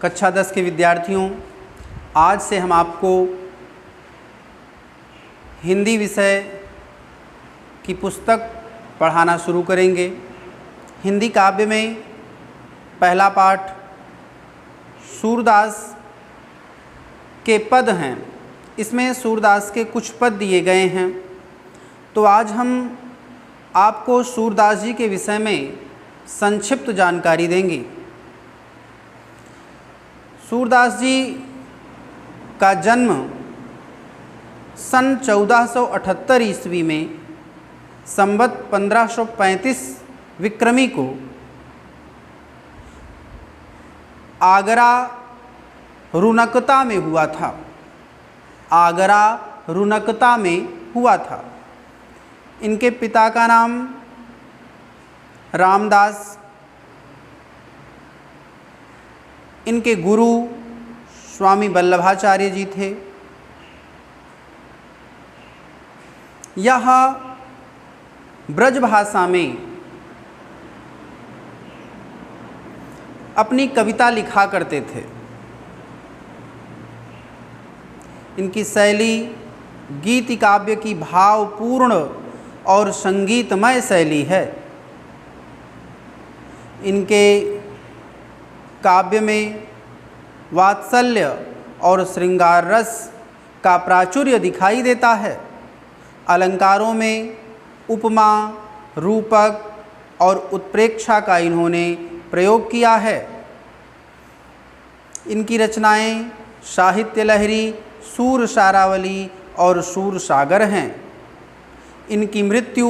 कक्षा 10 के विद्यार्थियों, आज से हम आपको हिंदी विषय की पुस्तक पढ़ाना शुरू करेंगे। हिंदी काव्य में पहला पाठ सूरदास के पद हैं। इसमें सूरदास के कुछ पद दिए गए हैं। तो आज हम आपको सूरदास जी के विषय में संक्षिप्त जानकारी देंगे। सूरदास जी का जन्म सन 1478 ईस्वी में संवत 1535 विक्रमी को आगरा रुनकता में हुआ था। आगरा रुनकता में हुआ था। इनके पिता का नाम रामदास, इनके गुरु स्वामी वल्लभाचार्य जी थे। यह ब्रज भाषा में अपनी कविता लिखा करते थे। इनकी शैली गीति काव्य की भावपूर्ण और संगीतमय शैली है। इनके काव्य में वात्सल्य और श्रृंगार रस का प्राचुर्य दिखाई देता है। अलंकारों में उपमा, रूपक और उत्प्रेक्षा का इन्होंने प्रयोग किया है। इनकी रचनाएं साहित्य लहरी, सूर सारावली और सूर सागर हैं। इनकी मृत्यु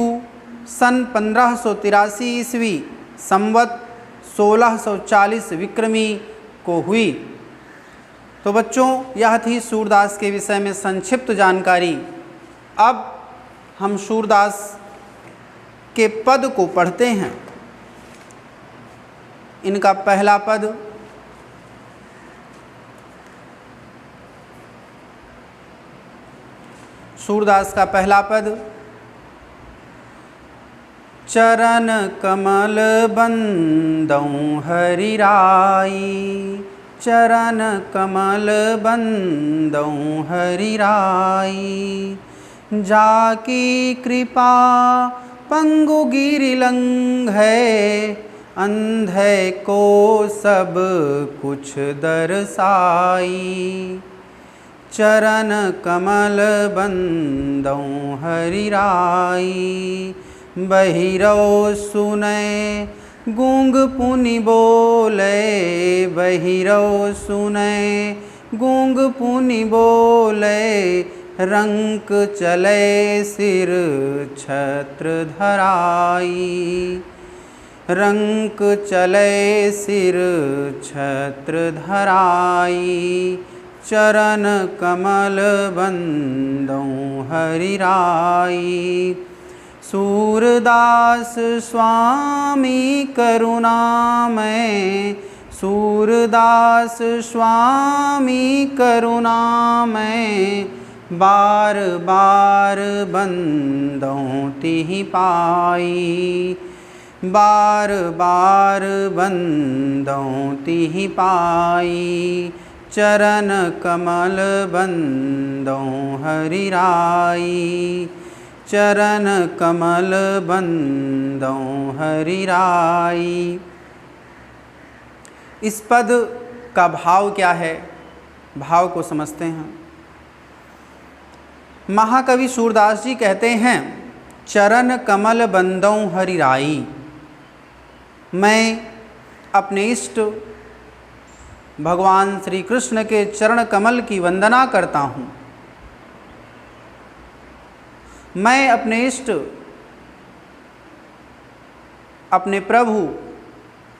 सन 1583 ईस्वी संवत 1640 विक्रमी को हुई। तो बच्चों, यह थी सूरदास के विषय में संक्षिप्त जानकारी। अब हम सूरदास के पद को पढ़ते हैं। इनका पहला पद सूरदास का पहला पद, चरण कमल बंदौं हरि राई, चरण कमल बंदौं हरि राई, जाकी कृपा पंगु गिरि लंघै, अंधे को सब कुछ दर्शाई, चरण कमल बंदौं हरि राई, बहिरौ सुनै गूंग पुनि बोले, बहिरौ सुनै गूंग पुनि बोले, रंक चले सिर छत्र धराई, रंक चले सिर छत्र धराई, चरण कमल बंदौं हरि राई, सूरदास स्वामी करुणामय, सूरदास स्वामी करुणामय, बार बार बंदौं तिहि पाई, बार बार बंदौं तिहि पाई, चरण कमल बंदौं हरि राई, चरण कमल बंदौं हरि राई। इस पद का भाव क्या है? भाव को समझते हैं। महाकवि सूरदास जी कहते हैं, चरण कमल बंदौं हरि राई, मैं अपने इष्ट भगवान श्री कृष्ण के चरण कमल की वंदना करता हूँ। मैं अपने इष्ट, अपने प्रभु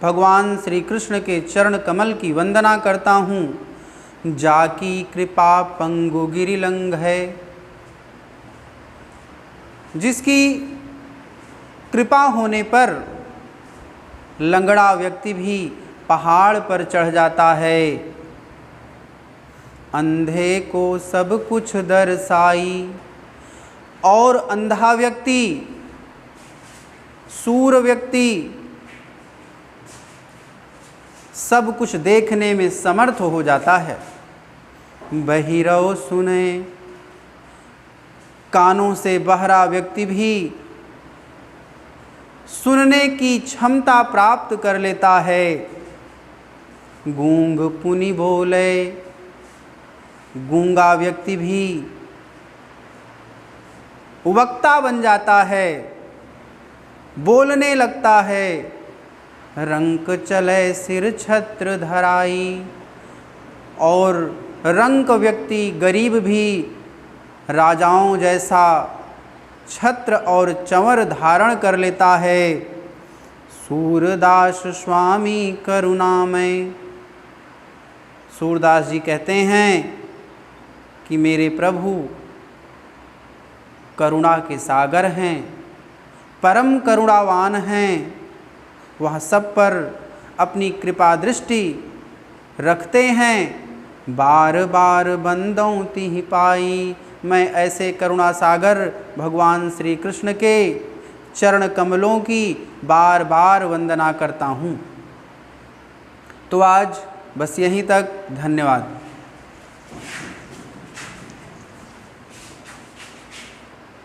भगवान श्री कृष्ण के चरण कमल की वंदना करता हूँ। जाकी कृपा पंगु गिरि लंघै, जिसकी कृपा होने पर लंगड़ा व्यक्ति भी पहाड़ पर चढ़ जाता है। अंधे को सब कुछ दर्शाई, और अंधा व्यक्ति, सूर व्यक्ति सब कुछ देखने में समर्थ हो जाता है। बहिरव सुने, कानों से बहरा व्यक्ति भी सुनने की क्षमता प्राप्त कर लेता है। गूंग पुनि बोले, गूंगा व्यक्ति भी वक्ता बन जाता है, बोलने लगता है। रंक चले सिर छत्र धराई, और रंक व्यक्ति गरीब भी राजाओं जैसा छत्र और चंवर धारण कर लेता है। सूरदास स्वामी करुणामय, सूरदास जी कहते हैं कि मेरे प्रभु करुणा के सागर हैं, परम करुणावान हैं। वह सब पर अपनी कृपा दृष्टि रखते हैं। बार बार बंदों तिहि पाई, मैं ऐसे करुणा सागर भगवान श्री कृष्ण के चरण कमलों की बार बार वंदना करता हूँ। तो आज बस यहीं तक। धन्यवाद।